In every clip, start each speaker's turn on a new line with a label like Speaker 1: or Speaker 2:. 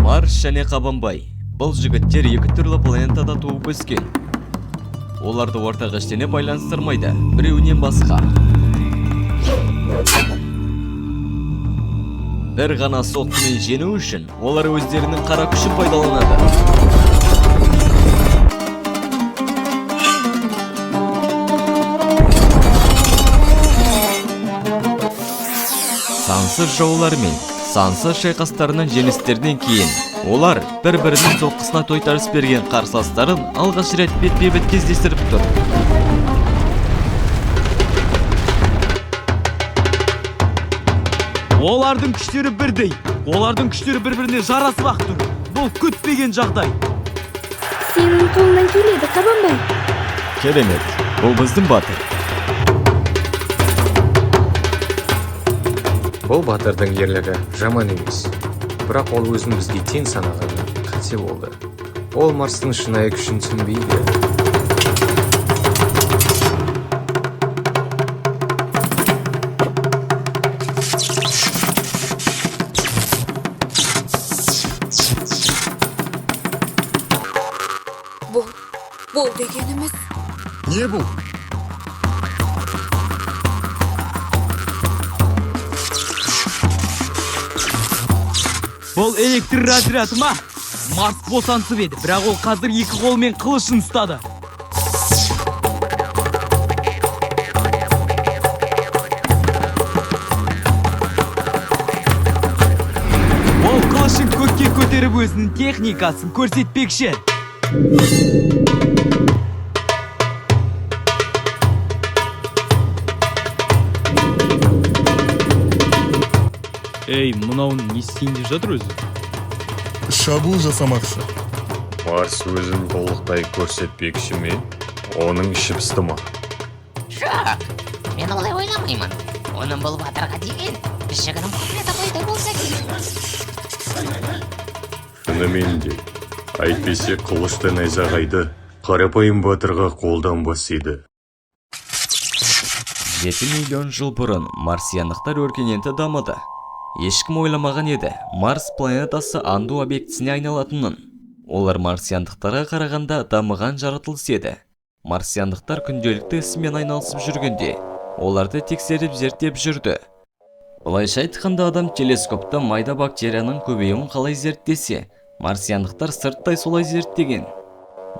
Speaker 1: Марс және Қабанбай. Бұл жігіттер екі түрлі планетада туып өскен. Оларды ортақ ештеңе байланыстырмайды, біреуінен басқа. Бір ғана соққымен жеңу үшін олар өздерінің қара күшін пайдаланады. Сансыз жаулар мен сансыз шайқастарының жеңістерінен кейін олар бір-бірінің соққысына тойтарыс берген қарсыластарын алғаш рет бетпе-бет кездестіріп тұр.
Speaker 2: Олардың күштері бірдей. Олардың күштері бір-біріне жарасып тұр. Бұл күтпеген жағдай.
Speaker 3: Сенің қолыңнан келеді, Қабанбай.
Speaker 1: Керемет. Бұл біздің батыр.
Speaker 4: Бұл батырдың ерлігі жаман емес. Бірақ ол өзін бізге тең санағаны қате болды. Ол Марстың шынайы күшін түсінбейді.
Speaker 3: Бұл дегеніміз...
Speaker 5: Не бұл?
Speaker 2: Бұл электр разряды ма? Марс босансып еді, бірақ ол қазір екі қолмен қылышын ұстады. Ол қылышын көкке көтеріп өзінің техникасын көрсетпекші. Ей, мынауын не істейін деп жатыр өзі?
Speaker 5: Шабуыл жасамақшы.
Speaker 6: Марс өзін толықтай көрсетпекші ме? Оның іші пысты ма?
Speaker 7: Жоқ, мен олай ойламаймын. Оның бұл батырға деген кішігірім құрметі қойдай болса керек.
Speaker 6: Шынымен де, әйтпесе қылышты найзағайды қарапайым батырға қолданбас еді.
Speaker 1: 7 миллион жыл бұрын марсиандықтар өркениеті дамыды. Ешкім ойламаған еді Марс планетасы Анду объектісіне айналатынын. Олар марсиандықтарға қарағанда дамыған жаратылыс еді. Марсиандықтар күнделікті ісімен айналысып жүргенде, оларды тексеріп зерттеп жүрді. Былайша айтқанда адам телескопта майда бактерияның көбеюін қалай зерттесе, марсиандықтар сырттай солай зерттеген.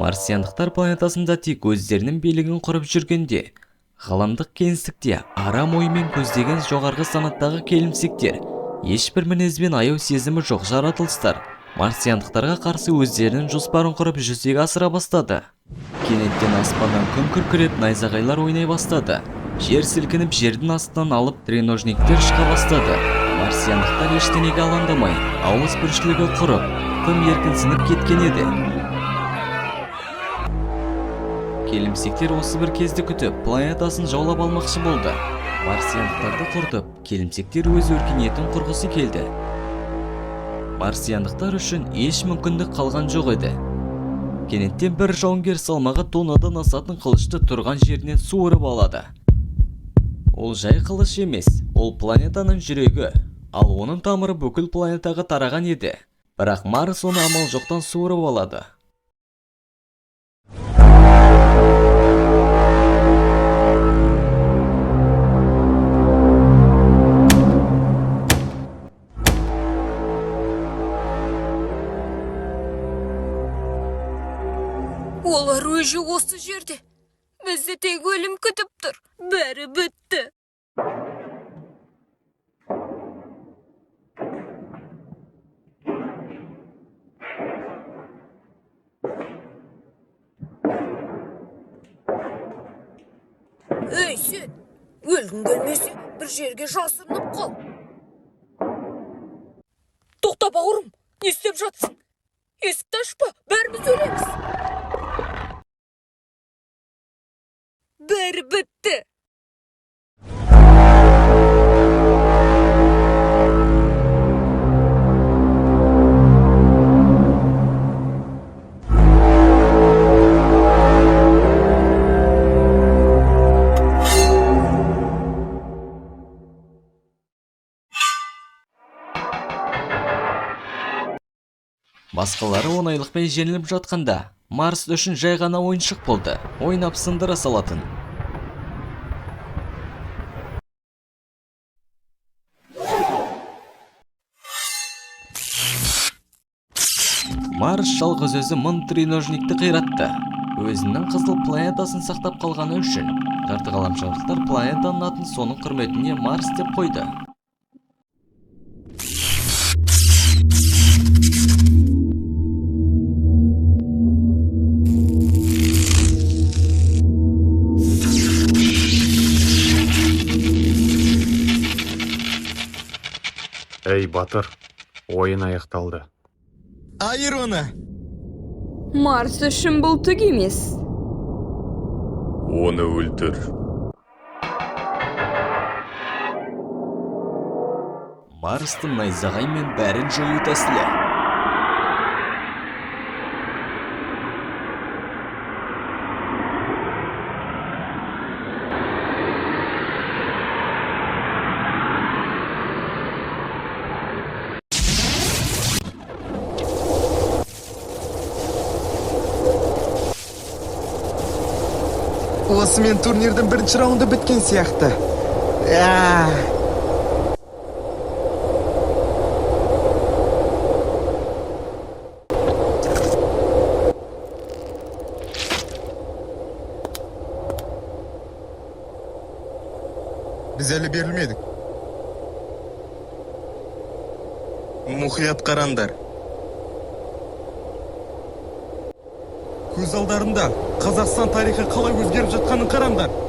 Speaker 1: Марсиандықтар планетасында тек өздерінің билігін құрып жүргенде, ғаламдық кеңістікте арам оймен көздеген жоғарғы санаттағы келімсектер, ешбір мінезбен аяу сезімі жоқ жаратылыстар марсиандықтарға қарсы өздерінің жоспарын құрып жүзеге асыра бастады. Кенеттен аспаннан күн күркіреп найзағайлар ойнай бастады. Жер сілкініп жердің астынан алып треножниктер шыға бастады. Марсиандықтар ештеңеге алаңдамай, ауыз біршілігі құрып, тым еркінсініп кеткен еді. Келімсектер осы бір кезді күтіп, планетасын жаулап алмақшы болды. Марсиандықтарды құртып, келімсектер өз өркениетін құрғысы келді. Марсиандықтар үшін еш мүмкіндік қалған жоқ еді. Кенеттен бір жауынгер салмағы тоннадан асатын қылышты тұрған жерінен суырып алады. Ол жай қылыш емес, ол планетаның жүрегі, ал оның тамыры бүкіл планетаға тараған еді. Бірақ Марс оны амал жоқтан суырып алады.
Speaker 3: Олар өзі осы жерде. Бізді тек өлім күтіп тұр. Бәрі бітті. Ей, сен, өлгің келмесе, бір жерге жасырынып қал. Тоқта, бауырым, не істеп жатсың? Есікті ашпа, бәріміз өлеміз. Бәрі бітті.
Speaker 1: Басқалары оңайлықпен жеңіліп жатқанда, Марс үшін жай ғана ойыншық болды, ойнап сындыра салатын. Марс жалғыз өзі 1000 треножникті қиратты. Өзінің қызыл планетасын сақтап қалғаны үшін, жартығаламшылықтар планетаның атын соның құрметіне Марс деп қойды.
Speaker 6: Ей, батыр, ойын аяқталды.
Speaker 5: Айыр оны.
Speaker 3: Марс үшін бұл түк емес.
Speaker 6: Оны өлтір.
Speaker 1: Марстың найзағаймен бәрін жою тәсілі.
Speaker 5: Осымен турнирдің бірінші раунды біткен сияқты. Біз әлі берілмедік. Мұқият қараңдар. Көз алдарында Қазақстан тарихы қалай өзгеріп жатқанын қараңдар.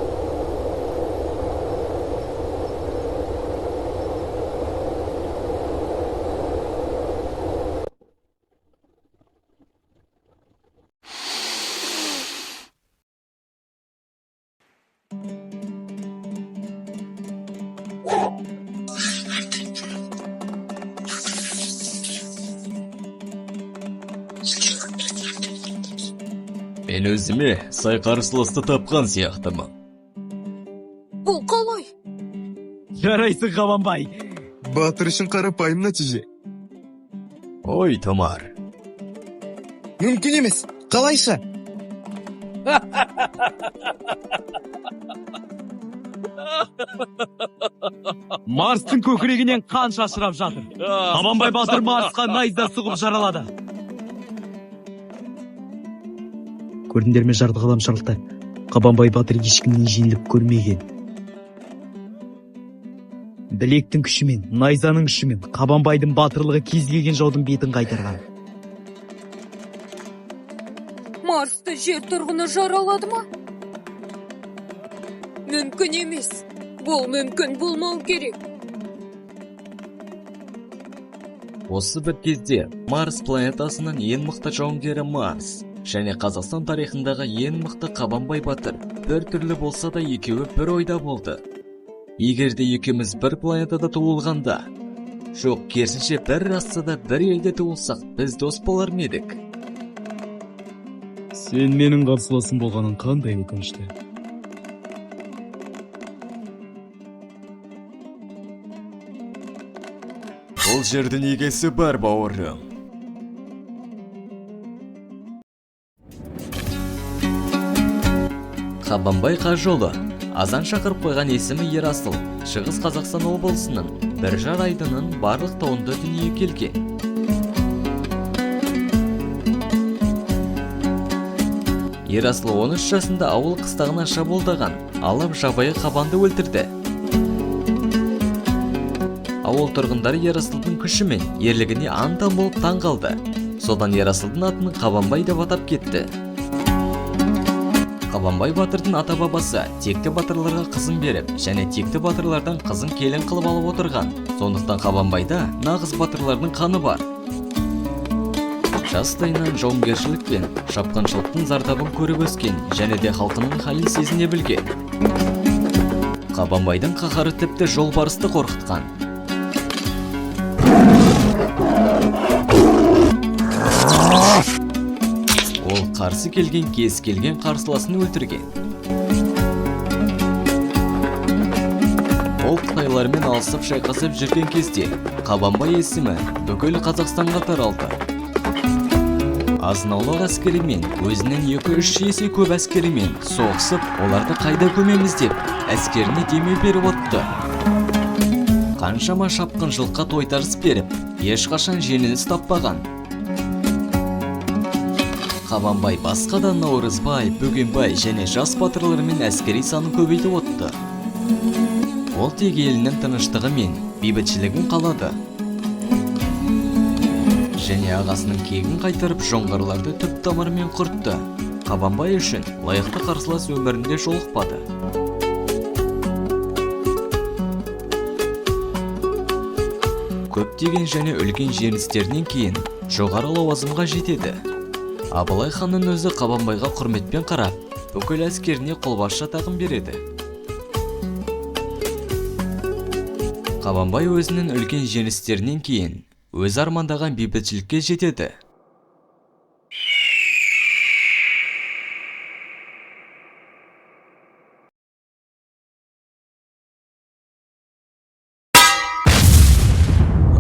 Speaker 1: Мен өзіме сай қарсыласты тапқан сияқтымын.
Speaker 3: Бұл қалай?
Speaker 2: Жарайсың, Қабанбай.
Speaker 5: Батыр үшін қарапайым нәтиже.
Speaker 1: Ой, Томар.
Speaker 5: Мүмкін емес. Қалайша?
Speaker 2: Марстың көкірегінен қан шашырап жатыр. Қабанбай батыр Марсқа найза сұғып жаралады. Көрдіңдер ме жартығаламшылықты? Қабанбай батыр ешкімнен жеңіліп көрмеген. Білектің күшімен, найзаның күшімен Қабанбайдың батырлығы кез келген жаудың бетін қайтарған.
Speaker 3: Марсты жер тұрғыны жаралады ма? Мүмкін емес. Бұл мүмкін болмау керек.
Speaker 1: Осы бір кезде Марс планетасының ең мықты жауынгері Марс және Қазақстан тарихындағы ең мықты Қабанбай батыр бір түрлі болса да екеуі бір ойда болды. Егерде екеуміз бір планетада туылғанда, жоқ, керісінше бір расада бір елде туылсақ, біз дос болар ма едік?
Speaker 2: Сен менің қарсыласым болғаның қандай өкінішті?
Speaker 1: Бұл жердің егесі бар, бауырым. Қабанбай қажолы. Азан шақырып қойған есімі Ерасыл, Шығыс Қазақстан облысының Біржар айдының барлық тауында дүние келген. Ерасыл 13 жасында ауыл қыстағына шабуылдаған, алып жабайы қабанды өлтірді. Ауыл тұрғындары Ерасылдың күші мен ерлігіне аң-таң болып таң қалды. Содан Ерасылдың атын Қабанбай деп атап кетті. Қабанбай батырдың ата-бабасы текті батырларға қызын беріп, және текті батырлардан қызын келін қылып алып отырған. Сондықтан Қабанбайда нағыз батырлардың қаны бар. Жастайынан жауынгершілік пен шапқыншылықтың зардабын көріп өскен, және де халқының халін сезіне білген. Қабанбайдың қаһары тіпті жолбарысты қорқытқан. Ол қарсы келген кез келген қарсыласын өлтірген. Ол қытайлармен алысып шайқасып жүрген кезде Қабанбай есімі бүкіл Қазақстанға таралды. азын-аулақ әскерімен өзінің 2-3 есе көп әскерімен соғысып, оларды қайда көмеміз деп әскеріне демеу беріп отты. Қаншама шапқыншылыққа тойтарыс беріп, ешқашан жеңіліс таппаған. Қабанбай басқа да Наурызбай, Бөгенбай және жас батырларымен әскери санын көбейтіп отты. Ол тек елінің тыныштығы мен бейбітшілігін қалады. Және ағасының кегін қайтарып жоңғарларды түп тамырымен құртты. Қабанбай үшін лайықты қарсылас өмірінде жолықпады. Көптеген және үлкен жеңістерінен кейін жоғары лауазымға жетеді. Абылай ханның өзі Қабанбайға құрметпен қарап, бүкіл әскеріне қолбасшы атағын береді. Қабанбай өзінің үлкен жеңістерінен кейін өз армандаған бейбітшілікке жетеді.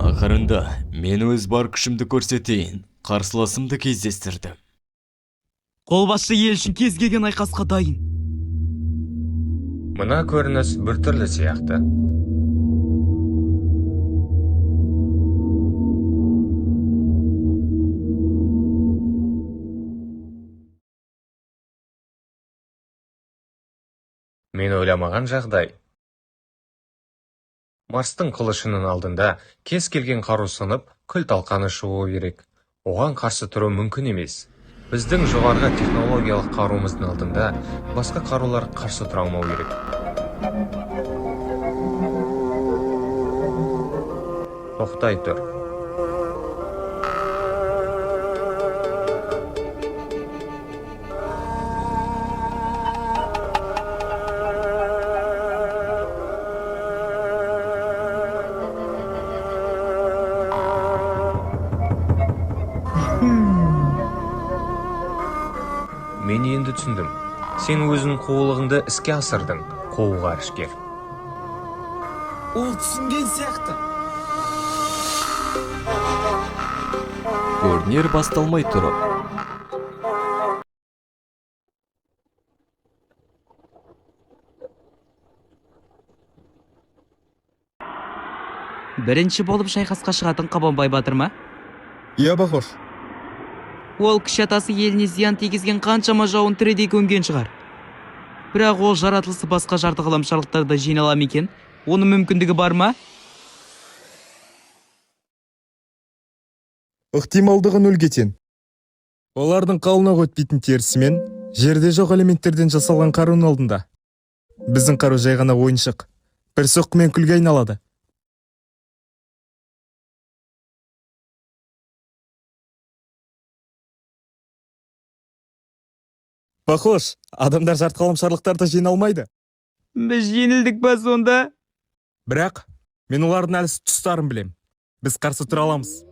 Speaker 1: Ақырында мен өз бар күшімді көрсетейін, қарсыласымды кездестірдім.
Speaker 2: Қолбасшы ел үшін кез келген айқасқа дайын.
Speaker 4: Мына көрініс біртүрлі сияқты. Мен ойламаған жағдай. Марстың қылышының алдында кез келген қару сынып, күл талқаны шығуы керек. Оған қарсы тұру мүмкін емес. Біздің жоғарғы технологиялық қаруымыздың алдында басқа қарулар қарсы тұра алмау керек. Тоқтай тұр. Мен енді түсіндім. Сен өзің қулығыңды іске асырдың, қуы ғарышкер.
Speaker 5: Ол түсінген сияқты.
Speaker 1: Турнир басталмай тұрып.
Speaker 2: Бірінші болып шайқасқа шығатын Қабанбай батыр ма?
Speaker 5: Иә, похож.
Speaker 2: Ол кіші атасы еліне зиян тигізген қаншама жауын тірідей көмген шығар. Бірақ ол жаратылысы басқа жарты ғаламшарлықтарда жинала ма екен? Оның мүмкіндігі бар ма?
Speaker 5: Ықтималдығын өлгетен. Олардың қалынақ өтпейтін терісімен жерде жоқ элементтерден жасалған қаруның алдында. Біздің қару жай ғана ойыншық. Бір соққымен күлге айналады. Похож, адамдар жарты ғаламшарлықтарда жиналмайды.
Speaker 2: Біз жеңілдік па сонда?
Speaker 5: Бірақ, мен олардың әлсіз тұстарын білем. Біз қарсы тұра аламыз.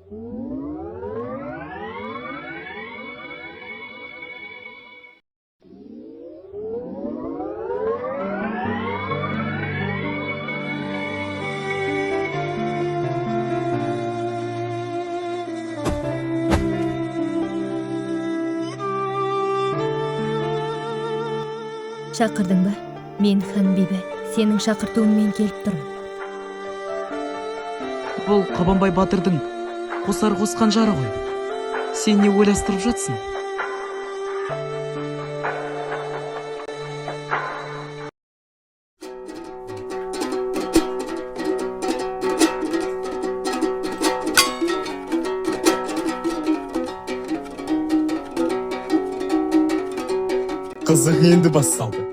Speaker 8: Шақырдың ба? Мен Ханбибі, сенің шақыртуыңмен келіп тұрмын.
Speaker 2: Бұл Қабанбай батырдың қосар қосқан жары ғой. Сен не ойластырып жатсың?
Speaker 5: Қызық енді басталды.